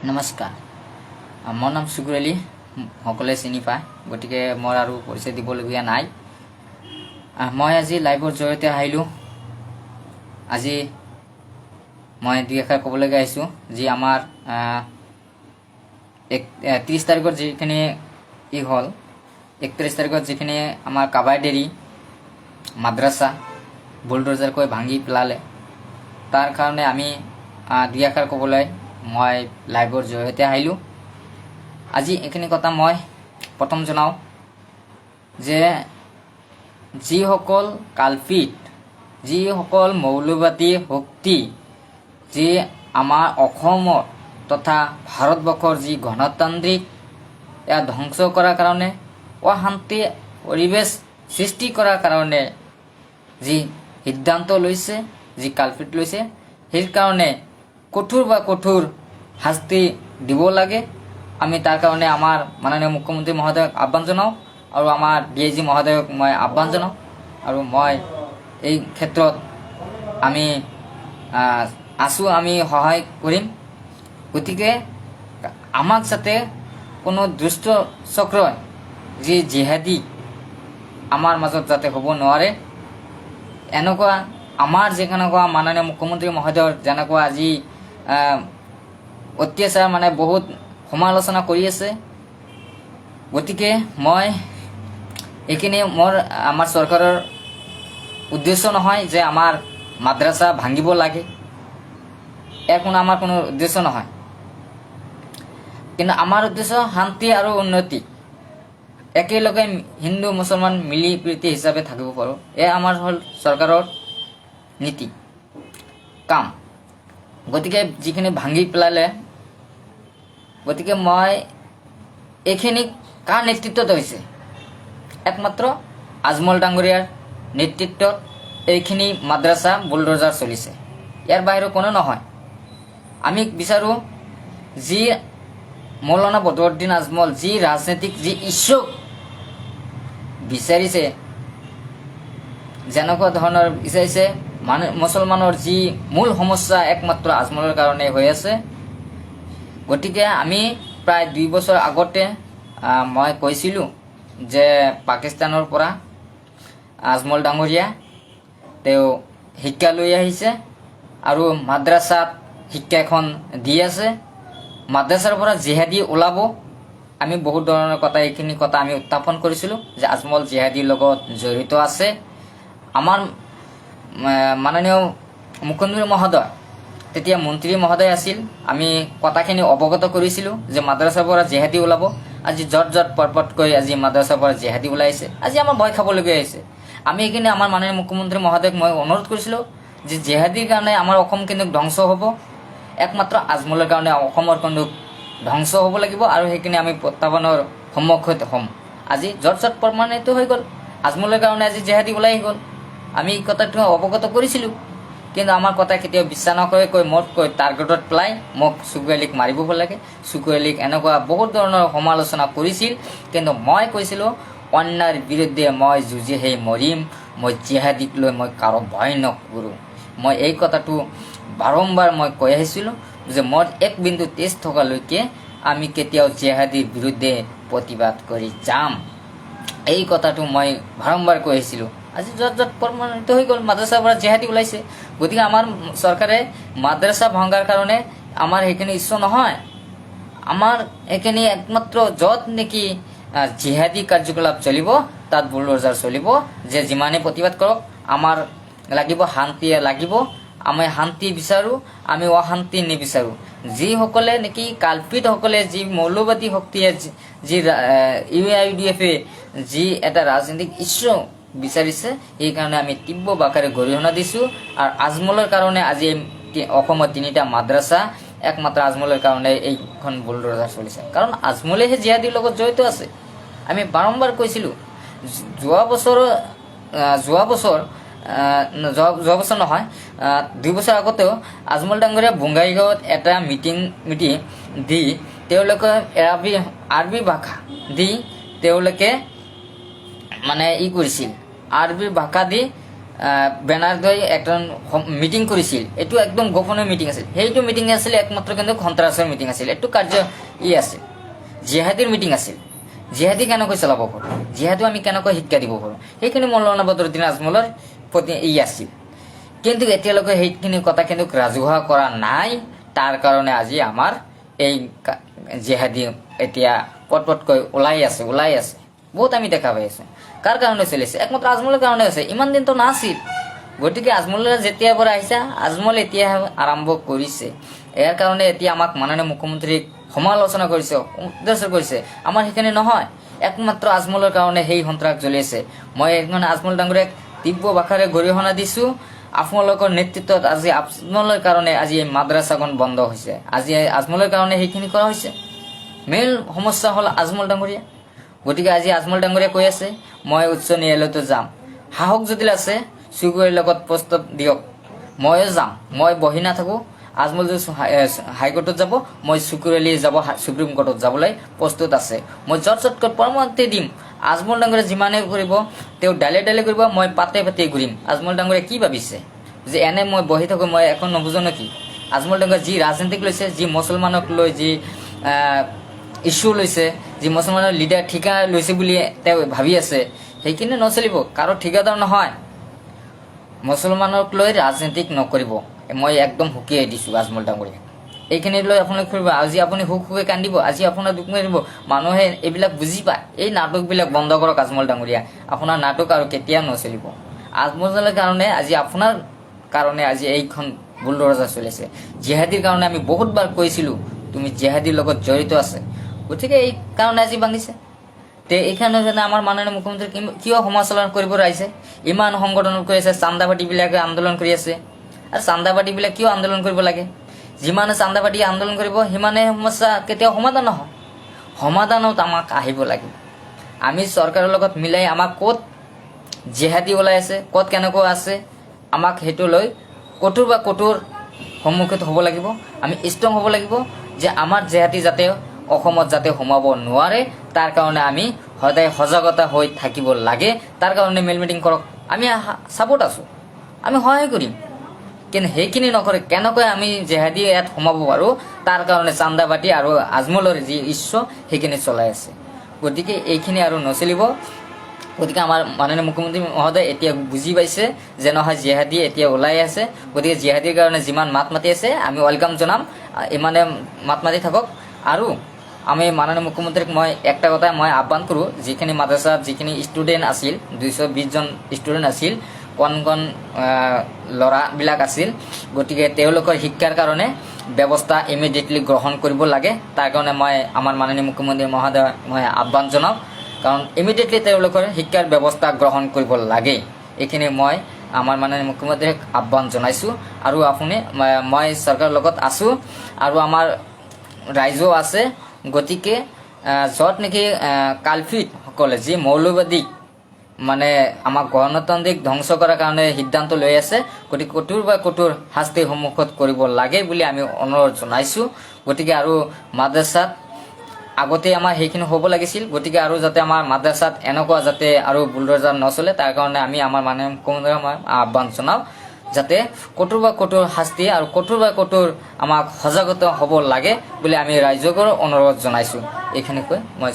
নমস্কাৰ, মোৰ নাম সুকুৰ আলী। সকলোৱে চিনি পায়, গতিকে মই আৰু পৰিচয় দিবলগীয়া নাই। মই আজি লাইভৰ জৰিয়তে আহিলোঁ। আজি মই দুই এষাৰ ক'বলগীয়া আহিছোঁ, যি আমাৰ 30 তাৰিখত যিখিনি হ'ল, 31 তাৰিখত যিখিনি আমাৰ কাবাইডেৰী মাদ্ৰাছা বুলডোজাৰকৈ ভাঙি পেলালে, তাৰ কাৰণে আমি দুই এষাৰ ক'বলৈ মই লাইভৰ জৰিয়তে আহিলোঁ। আজি এইখিনি কথা মই প্ৰথম জনাওঁ যে যিসকল কালপিত, যিসকল মৌলবাদী শক্তি, যি আমাৰ অসমৰ তথা ভাৰতবৰ্ষৰ যি গণতান্ত্ৰিক এয়া ধ্বংস কৰাৰ কাৰণে, অশান্তি পৰিৱেশ সৃষ্টি কৰাৰ কাৰণে যি সিদ্ধান্ত লৈছে, যি কালপিত লৈছে, সেই কাৰণে কঠোৰ বা কঠোৰ শাস্তি দিব লাগে। আমি তাৰ কাৰণে আমাৰ মাননীয় মুখ্যমন্ত্ৰী মহোদয়ক আহ্বান জনাওঁ আৰু আমাৰ DIG মহোদয়ক মই আহ্বান জনাওঁ। আৰু মই এই ক্ষেত্ৰত আমি আছোঁ, আমি সহায় কৰিম। গতিকে আমাক যাতে কোনো দুষ্ট চক্ৰই, যি জিহাদী আমাৰ মাজত যাতে হ'ব নোৱাৰে, এনেকুৱা আমাৰ যেনেকুৱা মাননীয় মুখ্যমন্ত্ৰী মহোদয়ৰ যেনেকুৱা আজি অত্যাচাৰ মানে বহুত সমালোচনা কৰি আছে। গতিকে মই এইখিনি আমাৰ চৰকাৰৰ উদ্দেশ্য নহয় যে আমাৰ মাদ্ৰাছা ভাঙিব লাগে, ইয়াৰ আমাৰ কোনো উদ্দেশ্য নহয়। কিন্তু আমাৰ উদ্দেশ্য শান্তি আৰু উন্নতি, একেলগে হিন্দু মুছলমান মিলি প্ৰীতি হিচাপে থাকিব পাৰোঁ। এয়া আমাৰ হ'ল চৰকাৰৰ নীতি কাম। গতিকে যিখিনি ভাঙি পেলালে, গতিকে মই এইখিনি কাৰ নেতৃত্বত হৈছে? একমাত্ৰ আজমল ডাঙৰীয়াৰ নেতৃত্বত এইখিনি মাদ্ৰাছা বুলডোজাৰ চলিছে, ইয়াৰ বাহিৰে কোনো নহয়। আমি বিচাৰোঁ যি মৌলানা বদৰুদ্দিন আজমল যি ৰাজনৈতিক যি ইচ্ছুক বিচাৰিছে, যেনেকুৱা ধৰণৰ বিচাৰিছে, মুছলমানৰ যি মূল সমস্যা একমাত্ৰ আজমলৰ কাৰণে হৈ আছে। গতিকে আমি প্ৰায় 2 বছৰ আগতে মই কৈছিলোঁ যে পাকিস্তানৰ পৰা আজমল ডাঙৰীয়া তেওঁ শিক্ষা লৈ আহিছে আৰু মাদ্ৰাছাত শিক্ষা এখন দি আছে। মাদ্ৰাছাৰ পৰা জিহাদী ওলাব। আমি বহুত ধৰণৰ কথা, এইখিনি কথা আমি উত্থাপন কৰিছিলোঁ যে আজমল জিহাদীৰ লগত জড়িত আছে। আমাৰ মাননীয় মুখ্যমন্ত্ৰী মহোদয়, তেতিয়া মন্ত্ৰী মহোদয় আছিল, আমি কথাখিনি অৱগত কৰিছিলোঁ যে মাদ্ৰাছাৰ পৰা জিহাদী ওলাব। আজি য'ত পটকৈ আজি মাদ্ৰাছাৰ পৰা জিহাদী ওলাইছে। আজি আমাৰ ভয় খাবলগীয়া হৈছে। আমি এইখিনি আমাৰ মাননীয় মুখ্যমন্ত্ৰী মহোদয়ক মই অনুৰোধ কৰিছিলোঁ যে জিহাদীৰ কাৰণে আমাৰ অসম কিন্তু ধ্বংস হ'ব, একমাত্ৰ আজমলৰ কাৰণে অসমৰ কিন্তু ধ্বংস হ'ব লাগিব আৰু সেইখিনি আমি প্ৰত্যাহ্বানৰ সন্মুখীন হ'ম। আজি য'ত প্ৰমাণিত হৈ গ'ল, আজমলৰ কাৰণে আজি জিহাদী ওলাই গ'ল। আমি এই কথাটো অৱগত কৰিছিলোঁ, কিন্তু আমাৰ কথা কেতিয়াও বিশ্বাস নকৰে, মোক টাৰ্গেটত পেলাই মোক চুকুৰ আলীক মাৰিব লাগে। চুকুৰ আলীক এনেকুৱা বহুত ধৰণৰ সমালোচনা কৰিছিল, কিন্তু মই কৈছিলোঁ অন্যায়ৰ বিৰুদ্ধে মই যুঁজিহে মৰিম, মই জিহাদীক লৈ মই কাৰো ভয় নকৰোঁ। মই এই কথাটো বাৰম্বাৰ মই কৈ আহিছিলোঁ যে মোৰ 1 বিন্দু তেজ থকালৈকে আমি কেতিয়াও জিহাদীৰ বিৰুদ্ধে প্ৰতিবাদ কৰি যাম। এই কথাটো মই বাৰম্বাৰ কৈ আহিছিলোঁ। আজি য'ত প্ৰমাণিত হৈ গ'ল, মাদ্ৰাছাৰ পৰা জিহাদী ওলাইছে। গতিকে আমাৰ চৰকাৰে মাদ্ৰাছা ভংগাৰ কাৰণে আমাৰ সেইখিনি ইচ্ছু নহয়। আমাৰ এইখিনি একমাত্ৰ য'ত নেকি জিহাদী কাৰ্যকলাপ চলিব, তাত বুলডোজাৰ চলিব। যে যিমানে প্ৰতিবাদ কৰক, আমাৰ লাগিব শান্তি লাগিব। আমি শান্তি বিচাৰোঁ, আমি অশান্তি নিবিচাৰোঁ। যিসকলে নেকি কালপিতসকলে, যি মৌলবাদী শক্তিয়ে, যি UIDFে যি এটা ৰাজনৈতিক ইচ্ছু বিচাৰিছে, সেইকাৰণে আমি তীব্ৰ বাকাৰে গৰিহণা দিছোঁ। আৰু আজমলৰ কাৰণে আজি অসমত 3টা মাদ্ৰাছা একমাত্ৰ আজমলৰ কাৰণে এইখন বুলডোজাৰ চলিছে, কাৰণ আজমলেহে জিহাদীৰ লগত জড়িত আছে। আমি বাৰম্বাৰ কৈছিলোঁ। যোৱা বছৰ নহয়, 2 বছৰ আগতেও আজমল ডাঙৰীয়া বঙাইগাঁৱত এটা মিটিং দি তেওঁলোকে আৰবী ভাষা দি তেওঁলোকে মানে কৰিছিল। আৰবী ভাষা দি বেনাৰ লৈ একটা মিটিং কৰিছিল। এইটো একদম গোপনীয় মিটিং আছিল। সেইটো মিটিং আছিল একমাত্ৰ কিন্তু সন্ত্ৰাসৰ মিটিং আছিল। এইটো কাৰ্য আছিল জিহাদীৰ মিটিং আছিল। জিহাদী কেনেকৈ চলাব পাৰোঁ, জিহাদী আমি কেনেকৈ শিক্ষা দিব পাৰোঁ, সেইখিনি মৌলানা বদৰুদ্দিন আজমলৰ প্ৰতি আছিল। কিন্তু এতিয়ালৈকে সেইখিনি কথা কিন্তু ৰাজহুৱা কৰা নাই। তাৰ কাৰণে আজি আমাৰ এই জিহাদী এতিয়া পটকৈ ওলাই আছে। বহুত আমি দেখা পাই আছো। কাৰ কাৰণে চলিছে? একমাত্ৰ আজমলৰ কাৰণে আছে। ইমান দিনতো নাছিল। গতিকে আজমলে যেতিয়াৰ পৰা আহিছে, আজমল এতিয়া আৰম্ভ কৰিছে। ইয়াৰ কাৰণে এতিয়া আমাক মাননীয় মুখ্যমন্ত্ৰীক সমালোচনা কৰিছে, উদ্দেশ্য কৰিছে। আমাৰ সেইখিনি নহয়, একমাত্ৰ আজমলৰ কাৰণে সেই সন্ত্ৰাস জ্বলি আছে। মই সেইকাৰণে আজমল ডাঙৰীয়াক তীব্ৰ ভাষাৰে গৰিহণা দিছোঁ। আপোনালোকৰ নেতৃত্বত আজি আজমলৰ কাৰণে আজি এই মাদ্ৰাছাখন বন্ধ হৈছে। আজি আজমলৰ কাৰণে সেইখিনি কৰা হৈছে। মেইন সমস্যা হ'ল আজমল ডাঙৰীয়া। গতিকে আজি আজমল ডাঙৰীয়া কৈ আছে মই উচ্চ ন্যায়ালয়তো যাম। সাহস যদি আছে চুবুৰীৰ লগত প্ৰস্তাৱ দিয়ক, ময়ো যাম। মই বহি নাথাকোঁ। আজমল যদি হাইকোৰ্টত যাব, মই চুকুৰলি যাব সুপ্ৰিম কোৰ্টত যাবলৈ প্ৰস্তুত আছে। মই জট পৰামৰ্শ দিম। আজমল ডাঙৰীয়া যিমানে কৰিব, তেওঁ ডালে কৰিব, মই পাতে ঘূৰিম। আজমল ডাঙৰীয়া কি ভাবিছে যে এনে মই বহি থাকোঁ, মই এখন নুবুজো নেকি? আজমল ডাঙৰীয়া যি ৰাজনীতিক লৈছে, যি মুছলমানক লৈ যি ইছ্যু লৈছে, যি মুছলমানৰ লিডাৰ ঠিকা লৈছে বুলি তেওঁ ভাবি আছে, সেইখিনি নচলিব। কাৰো ঠিকাদাৰ নহয়। মুছলমানক লৈ ৰাজনীতিক নকৰিব। মই একদম হুকিয়াই দিছোঁ আজমল ডাঙৰীয়াক। এইখিনি লৈ আপোনালোকে কৰিব। আজি আপুনি হুকে কান্দিব, আজি আপোনাৰ দুখ মাৰিব। মানুহে এইবিলাক বুজি পায়। এই নাটকবিলাক বন্ধ কৰক আজমল ডাঙৰীয়া। আপোনাৰ নাটক আৰু কেতিয়াও নচলিব। আজমলৰ কাৰণে আজি আপোনাৰ কাৰণে আজি এইখন বুলডোজাৰ চলিছে। জিহাদীৰ কাৰণে আমি বহুতবাৰ কৈছিলোঁ তুমি জিহাদীৰ লগত জড়িত আছে। গতিকে এই কাৰণে আজি ভাঙিছে। তে এইখানে আমাৰ মাননীয় মুখ্যমন্ত্ৰী কিয় সমালোচনা কৰিব আহিছে? ইমান সংগঠন কৰি আছে, চান্দাবাদীবিলাকে আন্দোলন কৰি আছে। আৰু চান্দাবাদীবিলাক কিয় আন্দোলন কৰিব লাগে? যিমানে চান্দাবাদী আন্দোলন কৰিব সিমানে সমস্যা কেতিয়াও সমাধান নহয়। সমাধানত আমাক আহিব লাগিব। আমি চৰকাৰৰ লগত মিলাই আমাক ক'ত জিহাদী ওলাই আছে, ক'ত কেনেকুৱা আছে, আমাক সেইটো লৈ কঠোৰ সন্মুখীন হ'ব লাগিব। আমি ষ্ট্ৰং হ'ব লাগিব যে আমাৰ জিহাদী যাতে অসমত যাতে সোমাব নোৱাৰে, তাৰ কাৰণে আমি সদায় সজাগতা হৈ থাকিব লাগে। তাৰ কাৰণে মেল মিটিং কৰক। আমি ছাপোৰ্ট আছোঁ, আমি সহায় কৰিম। কিন্তু সেইখিনি নকৰে কেনেকৈ আমি জেহাদী ইয়াত সোমাব পাৰোঁ, তাৰ কাৰণে চান্দাবাদী আৰু আজমলৰ যি ইচ্ছা সেইখিনি চলাই আছে। গতিকে এইখিনি আৰু নচলিব। গতিকে আমাৰ মাননীয় মুখ্যমন্ত্ৰী মহোদয় এতিয়া বুজি পাইছে যে নহয় জিহাদী এতিয়া ওলাই আছে। গতিকে জিহাদীৰ কাৰণে যিমান মাত মাতি আছে আমি ৱেলকাম জনাম। ইমানে মাত মাতি থাকক। আৰু আমি মাননীয় মুখ্যমন্ত্ৰীক মই একটা কথা মই আহ্বান কৰোঁ, যিখিনি মাদ্ৰাছাত যিখিনি ষ্টুডেণ্ট আছিল, 220 জন ষ্টুডেণ্ট আছিল, কণ ল'ৰাবিলাক আছিল। গতিকে তেওঁলোকৰ শিক্ষাৰ কাৰণে ব্যৱস্থা ইমিডিয়েটলি গ্ৰহণ কৰিব লাগে। তাৰ কাৰণে মই আমাৰ মাননীয় মুখ্যমন্ত্ৰী মহোদয় মই আহ্বান জনাওঁ। কাৰণ ইমিডিয়েটলি তেওঁলোকৰ শিক্ষাৰ ব্যৱস্থা গ্ৰহণ কৰিব লাগে। এইখিনি মই আমাৰ মাননীয় মুখ্যমন্ত্ৰীক আহ্বান জনাইছোঁ। আৰু আপুনি মই চৰকাৰৰ লগত আছোঁ আৰু আমাৰ ৰাইজো আছে। গতিকে য'ত নেকি কালফিটসকলে যি মৌলবাদী মানে আমাক গণতান্ত্ৰিক ধ্বংস কৰাৰ কাৰণে সিদ্ধান্ত লৈ আছে, গতিকে কঠোৰ শাস্তিৰ সন্মুখত কৰিব লাগে বুলি আমি অনুৰোধ জনাইছোঁ। গতিকে আৰু মাদ্ৰাছাত আগতে আমাৰ সেইখিনি হ'ব লাগিছিল। গতিকে আৰু যাতে আমাৰ মাদ্ৰাছাত এনেকুৱা যাতে আৰু বুলডোজাৰ নচলে, তাৰ কাৰণে আমি আমাৰ মাননীয় মুখ্যমন্ত্ৰীক আহ্বান জনাওঁ যাতে কঠোৰ শাস্তি আৰু কঠোৰ আমাক সজাগতা হ'ব লাগে বুলি আমি ৰাইজকো অনুৰোধ জনাইছোঁ। এইখিনিকৈ মই